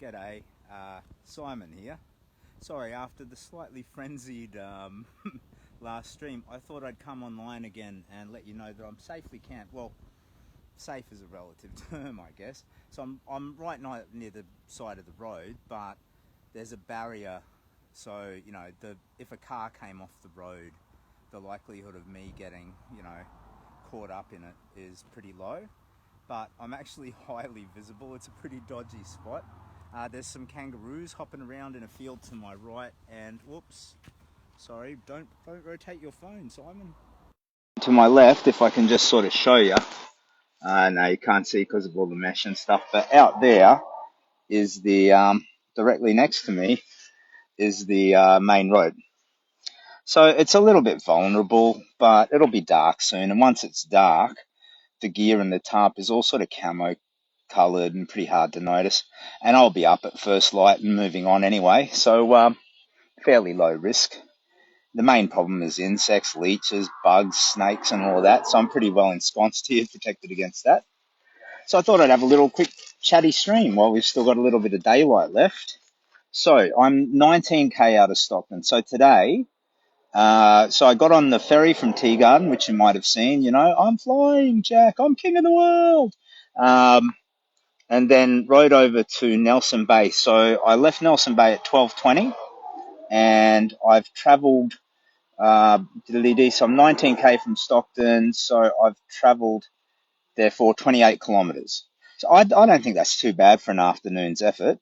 G'day, Simon here. Sorry, after the slightly frenzied last stream, I thought I'd come online again and let you know that I'm safely camped. Well, safe is a relative term, I guess. So I'm right near the side of the road, but there's a barrier. So, you know, if a car came off the road, the likelihood of me getting, caught up in it is pretty low. But I'm actually highly visible. It's a pretty dodgy spot. There's some kangaroos hopping around in a field to my right, and whoops, sorry, don't rotate your phone, Simon. To my left, if I can just sort of show you. No, you can't see because of all the mesh and stuff, but out there is directly next to me is the main road. So it's a little bit vulnerable, but it'll be dark soon, and once it's dark, the gear and the tarp is all sort of camo coloured and pretty hard to notice, and I'll be up at first light and moving on anyway, so fairly low risk. The main problem is insects, leeches, bugs, snakes and all that, so I'm pretty well ensconced here, protected against that. So I thought I'd have a little quick chatty stream while we've still got a little bit of daylight left. So I'm 19k out of Stockton. So today, so I got on the ferry from Teagarden, which you might have seen, I'm flying, Jack, I'm king of the world. And then rode over to Nelson Bay. So I left Nelson Bay at 12:20, and I've travelled, so I'm 19k from Stockton, so I've travelled, therefore, 28 kilometres. So I don't think that's too bad for an afternoon's effort.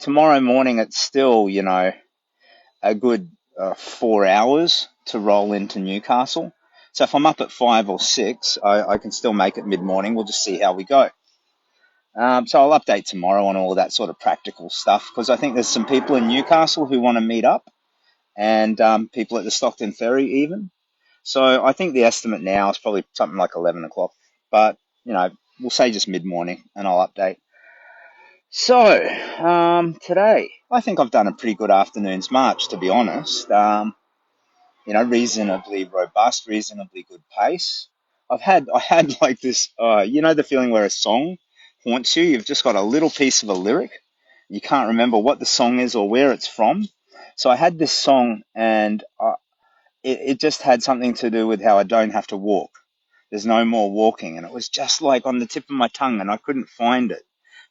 Tomorrow morning, it's still, a good 4 hours to roll into Newcastle. So if I'm up at 5 or 6, I can still make it mid-morning. We'll just see how we go. So I'll update tomorrow on all of that sort of practical stuff, because I think there's some people in Newcastle who want to meet up, and people at the Stockton Ferry even. So I think the estimate now is probably something like 11 o'clock, but, we'll say just mid-morning and I'll update. So today, I think I've done a pretty good afternoon's march, to be honest. Reasonably robust, reasonably good pace. I had like this, the feeling where a song haunts you. You've just got a little piece of a lyric. You can't remember what the song is or where it's from. So I had this song, and it just had something to do with how I don't have to walk. There's no more walking. And it was just like on the tip of my tongue, and I couldn't find it.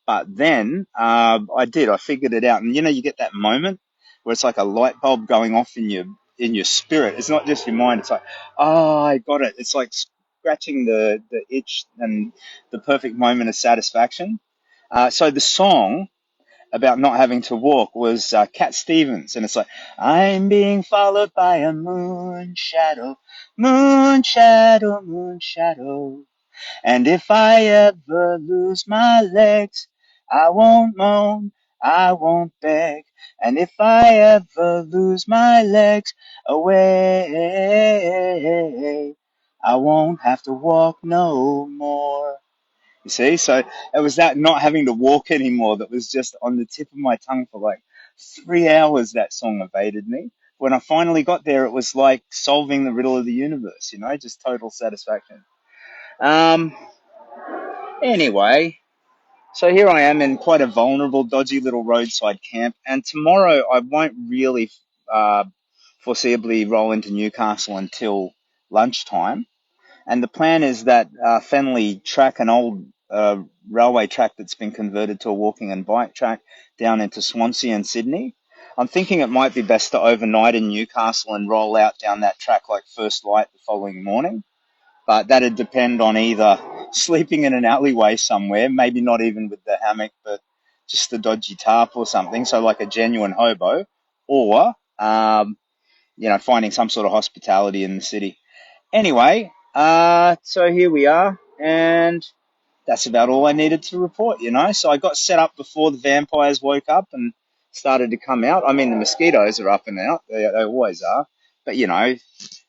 But then I figured it out. And, you get that moment where it's like a light bulb going off in your spirit. It's not just your mind. It's like, I got it. It's like scratching the itch and the perfect moment of satisfaction. So the song about not having to walk was Cat Stevens, and it's like, I'm being followed by a moon shadow, moon shadow, moon shadow. And if I ever lose my legs, I won't moan, I won't beg. And if I ever lose my legs away, I won't have to walk no more. You see, so it was that not having to walk anymore that was just on the tip of my tongue for like 3 hours. That song evaded me. When I finally got there, it was like solving the riddle of the universe, just total satisfaction. Anyway, so here I am in quite a vulnerable, dodgy little roadside camp, and tomorrow I won't really foreseeably roll into Newcastle until lunchtime. And the plan is that Fenley track, an old railway track that's been converted to a walking and bike track down into Swansea and Sydney. I'm thinking it might be best to overnight in Newcastle and roll out down that track like first light the following morning. But that'd depend on either sleeping in an alleyway somewhere, maybe not even with the hammock, but just the dodgy tarp or something, so like a genuine hobo, or, finding some sort of hospitality in the city. Anyway, so here we are, and that's about all I needed to report, So I got set up before the vampires woke up and started to come out. I mean, the mosquitoes are up and out. They always are. But,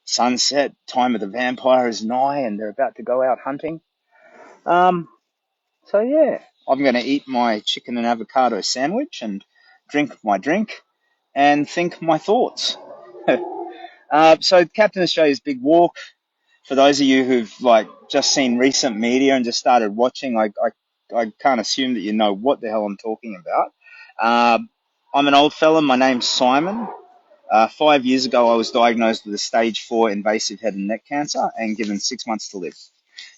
sunset, time of the vampire is nigh, and they're about to go out hunting. So, yeah, I'm going to eat my chicken and avocado sandwich and drink my drink and think my thoughts. So Captain Australia's Big Walk, for those of you who've just seen recent media and just started watching, I I can't assume that you know what the hell I'm talking about. I'm an old fella. My name's Simon. 5 years ago, I was diagnosed with a stage 4 invasive head and neck cancer and given 6 months to live.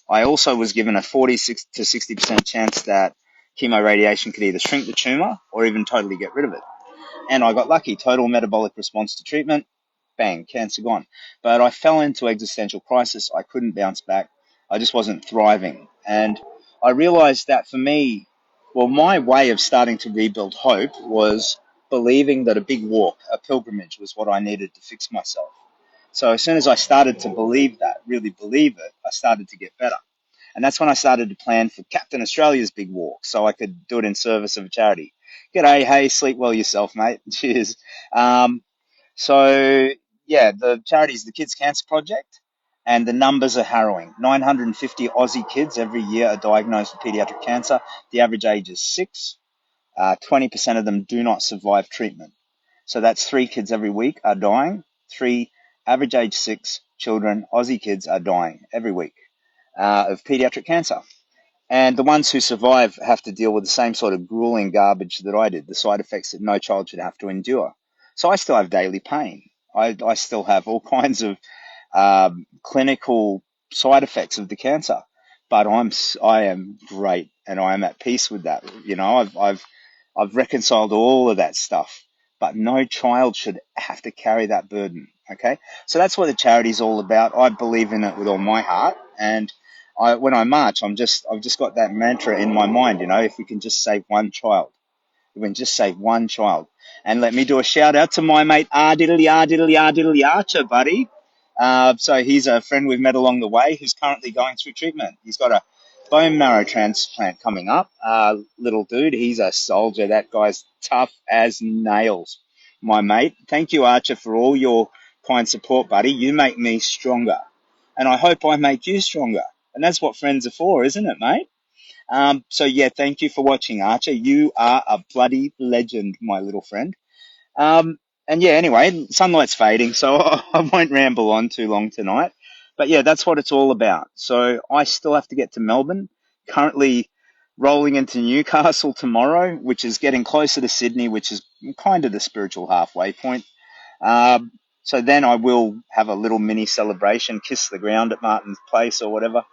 I also was given a 46 to 60% chance that chemoradiation could either shrink the tumor or even totally get rid of it. And I got lucky, total metabolic response to treatment, bang, cancer gone. But I fell into existential crisis. I couldn't bounce back. I just wasn't thriving. And I realized that for me, well, my way of starting to rebuild hope was believing that a big walk, a pilgrimage, was what I needed to fix myself. So as soon as I started to believe that, really believe it, I started to get better. And that's when I started to plan for Captain Australia's big walk so I could do it in service of a charity. G'day, hey, sleep well yourself, mate. Cheers. Um, so, yeah, the charity is the Kids Cancer Project, and the numbers are harrowing. 950 Aussie kids every year are diagnosed with pediatric cancer. The average age is 6. 20% of them do not survive treatment. So that's 3 kids every week are dying. 3 average age 6 children, Aussie kids, are dying every week of pediatric cancer. And the ones who survive have to deal with the same sort of grueling garbage that I did, the side effects that no child should have to endure. So I still have daily pain. I still have all kinds of clinical side effects of the cancer, but I am great and I am at peace with that. You know, I've reconciled all of that stuff, but no child should have to carry that burden. Okay, so that's what the charity is all about. I believe in it with all my heart, and when I march, I've just got that mantra in my mind. You know, if we can just save one child, we can just save one child. And let me do a shout out to my mate R Archer, buddy. So he's a friend we've met along the way who's currently going through treatment. He's got a bone marrow transplant coming up. Little dude, he's a soldier. That guy's tough as nails, my mate. Thank you, Archer, for all your kind support, buddy. You make me stronger. And I hope I make you stronger. And that's what friends are for, isn't it, mate? So yeah, thank you for watching, Archer. You are a bloody legend, my little friend. Um, and yeah, anyway, sunlight's fading, so I won't ramble on too long tonight. But yeah, that's what it's all about. So I still have to get to Melbourne. Currently rolling into Newcastle tomorrow, which is getting closer to Sydney, which is kind of the spiritual halfway point. Um, so then I will have a little mini celebration, kiss the ground at Martin's Place or whatever,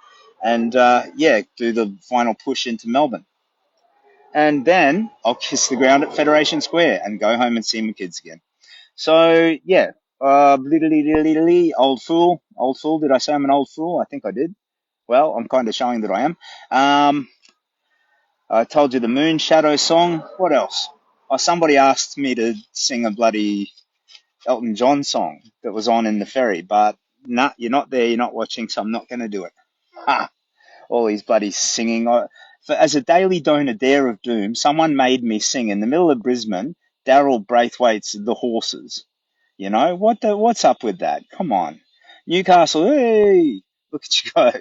and yeah, do the final push into Melbourne. And then I'll kiss the ground at Federation Square and go home and see my kids again. So yeah, old fool, old fool. Did I say I'm an old fool? I think I did. Well, I'm kind of showing that I am. I told you the Moon Shadow song. What else? Oh, somebody asked me to sing a bloody Elton John song that was on in the ferry, but nah, you're not there, you're not watching, so I'm not going to do it. Ha! All these bloody singing. As a daily donor dare of doom, someone made me sing in the middle of Brisbane, Daryl Braithwaite's The Horses. You know, what's up with that? Come on. Newcastle, hey, look at you go.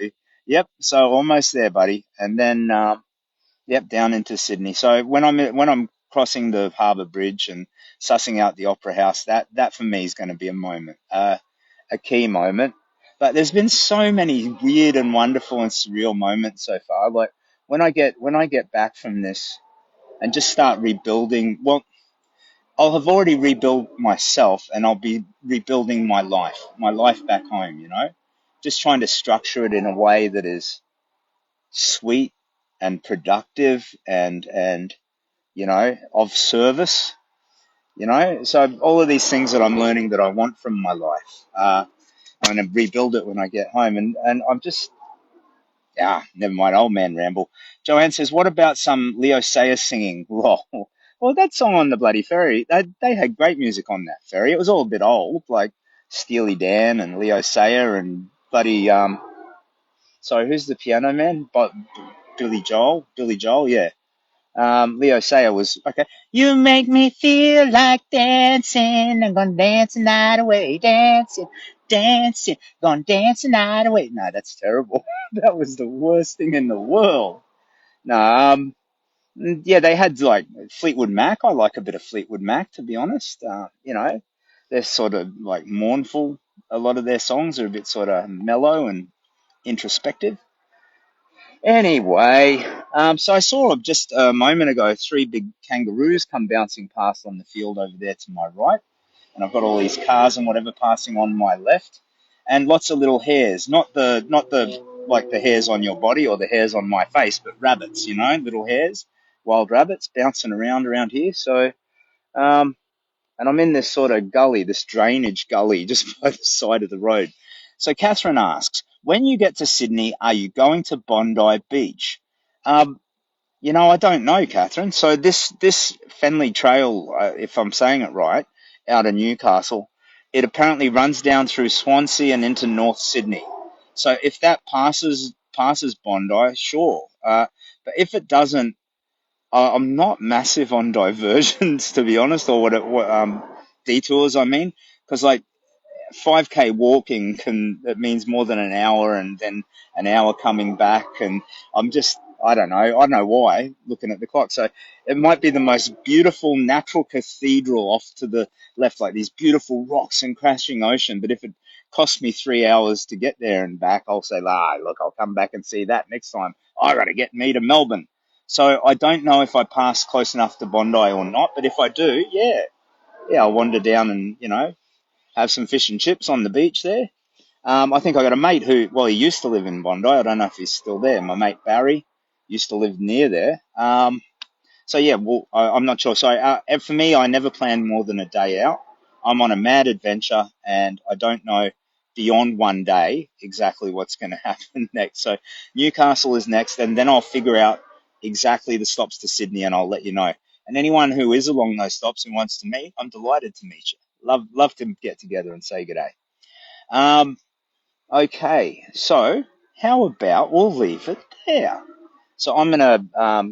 Yep, so almost there, buddy. And then, yep, down into Sydney. So when I'm crossing the Harbour Bridge and sussing out the Opera House, that for me is going to be a moment, a key moment. But there's been so many weird and wonderful and surreal moments so far. Like when I get back from this and just start rebuilding. Well, I'll have already rebuilt myself, and I'll be rebuilding my life back home. You know, just trying to structure it in a way that is sweet and productive and you know, of service, you know. So all of these things that I'm learning that I want from my life, I'm going to rebuild it when I get home. And I'm just, never mind, old man ramble. Joanne says, what about some Leo Sayer singing? Lol. Well, that song on the bloody ferry, they had great music on that ferry. It was all a bit old, like Steely Dan and Leo Sayer and bloody, sorry, who's the piano man? Billy Joel, yeah. Leo Sayer was okay. You make me feel like dancing. I'm gonna dance the night away. Dancing, dancing, gonna dance the night away. No, that's terrible. That was the worst thing in the world. No, yeah, they had like Fleetwood Mac. I like a bit of Fleetwood Mac, to be honest. You know, they're sort of like mournful. A lot of their songs are a bit sort of mellow and introspective. Anyway, So I saw just a moment ago 3 big kangaroos come bouncing past on the field over there to my right, and I've got all these cars and whatever passing on my left, and lots of little hares, not the like the hairs on your body or the hairs on my face, but rabbits, little hares, wild rabbits bouncing around here. So, and I'm in this sort of gully, this drainage gully, just by the side of the road. So Catherine asks, when you get to Sydney, are you going to Bondi Beach? Um, I don't know, Catherine. So this Fenley Trail, if I'm saying it right, out of Newcastle, it apparently runs down through Swansea and into North Sydney. So if that passes Bondi, sure. But if it doesn't, I'm not massive on diversions, to be honest, or what detours I mean, because like 5K walking it means more than an hour and then an hour coming back, and I don't know why, looking at the clock. So it might be the most beautiful natural cathedral off to the left, like these beautiful rocks and crashing ocean, but if it costs me 3 hours to get there and back, I'll say, look, I'll come back and see that next time. I gotta get me to Melbourne. So I don't know if I pass close enough to Bondi or not, but if I do, yeah, I'll wander down and have some fish and chips on the beach there. I think I got a mate he used to live in Bondi. I don't know if he's still there. My mate Barry used to live near there. So yeah, well, I'm not sure. So and for me, I never plan more than a day out. I'm on a mad adventure, and I don't know beyond one day exactly what's going to happen next. So Newcastle is next, and then I'll figure out exactly the stops to Sydney, and I'll let you know. And anyone who is along those stops and wants to meet, I'm delighted to meet you. Love to get together and say good day. Um, okay, so how about we'll leave it there? So I'm gonna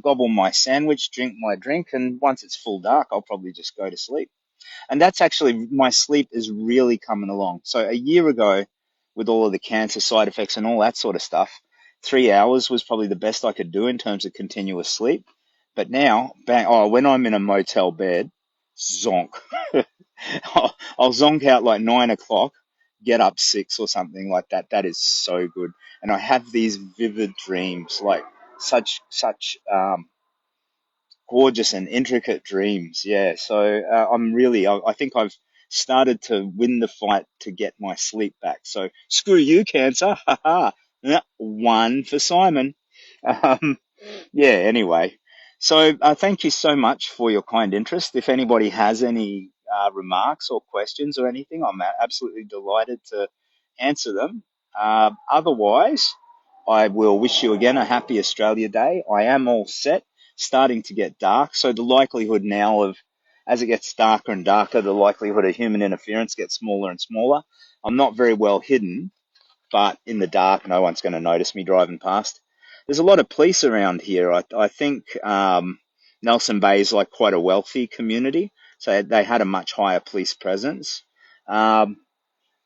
gobble my sandwich, drink my drink, and once it's full dark, I'll probably just go to sleep. And that's actually, my sleep is really coming along. So a year ago, with all of the cancer side effects and all that sort of stuff, 3 hours was probably the best I could do in terms of continuous sleep. But now, bang, when I'm in a motel bed, zonk. I'll zonk out like 9 o'clock, get up 6 or something like that. That is so good. And I have these vivid dreams, like such gorgeous and intricate dreams. Yeah. So I think I've started to win the fight to get my sleep back. So screw you, cancer. Ha ha. One for Simon. Um, yeah, anyway. So thank you so much for your kind interest. If anybody has any remarks or questions or anything, I'm absolutely delighted to answer them. Otherwise, I will wish you again a happy Australia Day. I am all set, starting to get dark. So the likelihood now as it gets darker and darker, the likelihood of human interference gets smaller and smaller. I'm not very well hidden, but in the dark, no one's going to notice me driving past. There's a lot of police around here. I think Nelson Bay is like quite a wealthy community, so they had a much higher police presence. Um,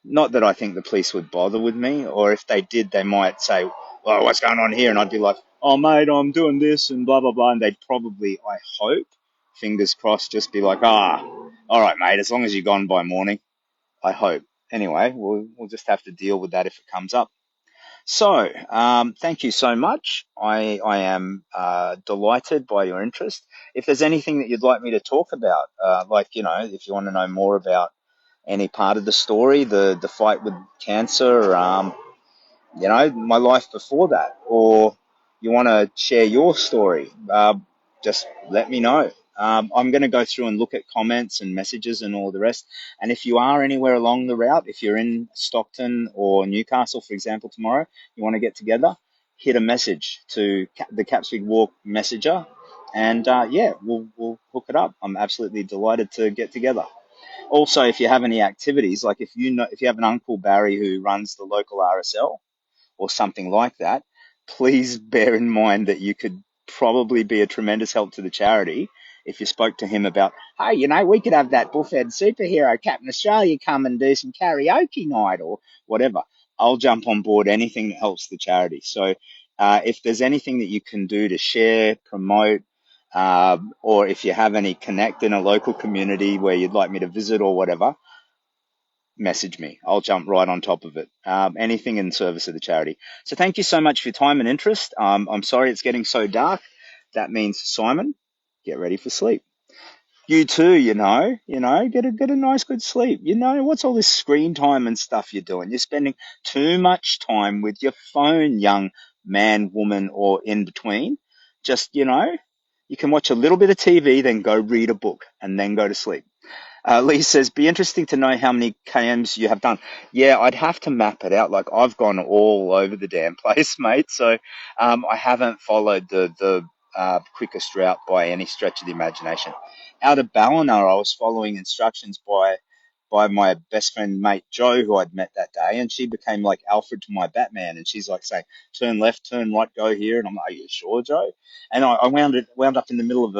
Not that I think the police would bother with me, or if they did, they might say, "Oh, what's going on here?" And I'd be like, "Oh, mate, I'm doing this," and blah blah blah. And they'd probably, I hope, fingers crossed, just be like, all right, mate, as long as you're gone by morning." I hope. Anyway, we'll just have to deal with that if it comes up. So, thank you so much. I am delighted by your interest. If there's anything that you'd like me to talk about, like, if you want to know more about any part of the story, the fight with cancer, my life before that, or you want to share your story, just let me know. I'm going to go through and look at comments and messages and all the rest. And if you are anywhere along the route, if you're in Stockton or Newcastle, for example, tomorrow, you want to get together, hit a message to the Capswig Walk Messenger, and yeah, we'll hook it up. I'm absolutely delighted to get together. Also, if you have any activities, like if you have an Uncle Barry who runs the local RSL, or something like that, please bear in mind that you could probably be a tremendous help to the charity if you spoke to him about, hey, we could have that bullfed superhero Captain Australia come and do some karaoke night or whatever. I'll jump on board anything that helps the charity. So if there's anything that you can do to share, promote, or if you have any connect in a local community where you'd like me to visit or whatever, message me. I'll jump right on top of it. Anything in service of the charity. So thank you so much for your time and interest. I'm sorry it's getting so dark. That means, Simon, get ready for sleep. You too, get a nice good sleep. What's all this screen time and stuff you're doing? You're spending too much time with your phone, young man, woman, or in between. Just, you can watch a little bit of TV, then go read a book, and then go to sleep. Lee says, be interesting to know how many KMs you have done. Yeah, I'd have to map it out. Like, I've gone all over the damn place, mate. So I haven't followed the quickest route by any stretch of the imagination. Out of Ballina, I was following instructions by my best friend, mate Joe, who I'd met that day, and she became like Alfred to my Batman. And she's like saying, turn left, turn right, go here. And I'm like, are you sure, Joe? And I wound up in the middle of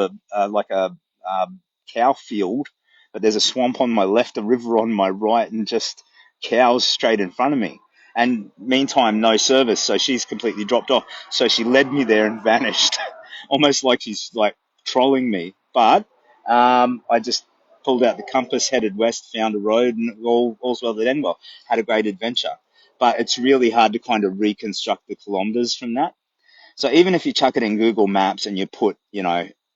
a cow field, but there's a swamp on my left, a river on my right, and just cows straight in front of me. And meantime, no service, so she's completely dropped off. So she led me there and vanished, almost like she's like trolling me. But I just pulled out the compass, headed west, found a road, and all's well that end well. Had a great adventure. But it's really hard to kind of reconstruct the kilometers from that. So even if you chuck it in Google Maps and you put,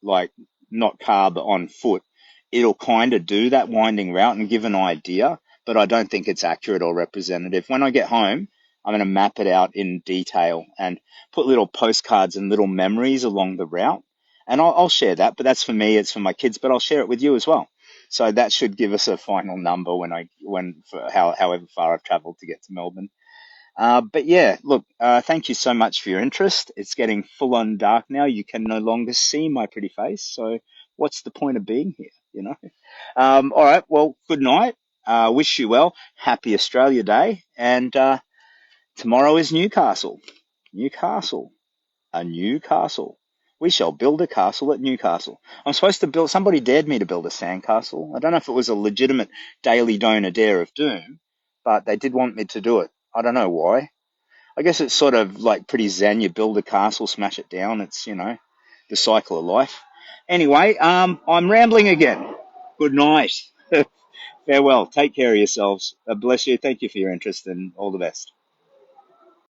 like not car but on foot, it'll kind of do that winding route and give an idea, but I don't think it's accurate or representative. When I get home, I'm going to map it out in detail and put little postcards and little memories along the route. And I'll share that, but that's for me, it's for my kids, but I'll share it with you as well. So that should give us a final number for however far I've traveled to get to Melbourne. But yeah, look, thank you so much for your interest. It's getting full on dark now. You can no longer see my pretty face. So what's the point of being here? All right. Well, good night. Wish you well. Happy Australia Day. And tomorrow is Newcastle. Newcastle. A new castle. We shall build a castle at Newcastle. I'm supposed to somebody dared me to build a sandcastle. I don't know if it was a legitimate daily donor dare of doom, but they did want me to do it. I don't know why. I guess it's sort of like pretty zen. You build a castle, smash it down. It's, the cycle of life. Anyway, I'm rambling again. Good night. Farewell. Take care of yourselves. Bless you. Thank you for your interest and all the best.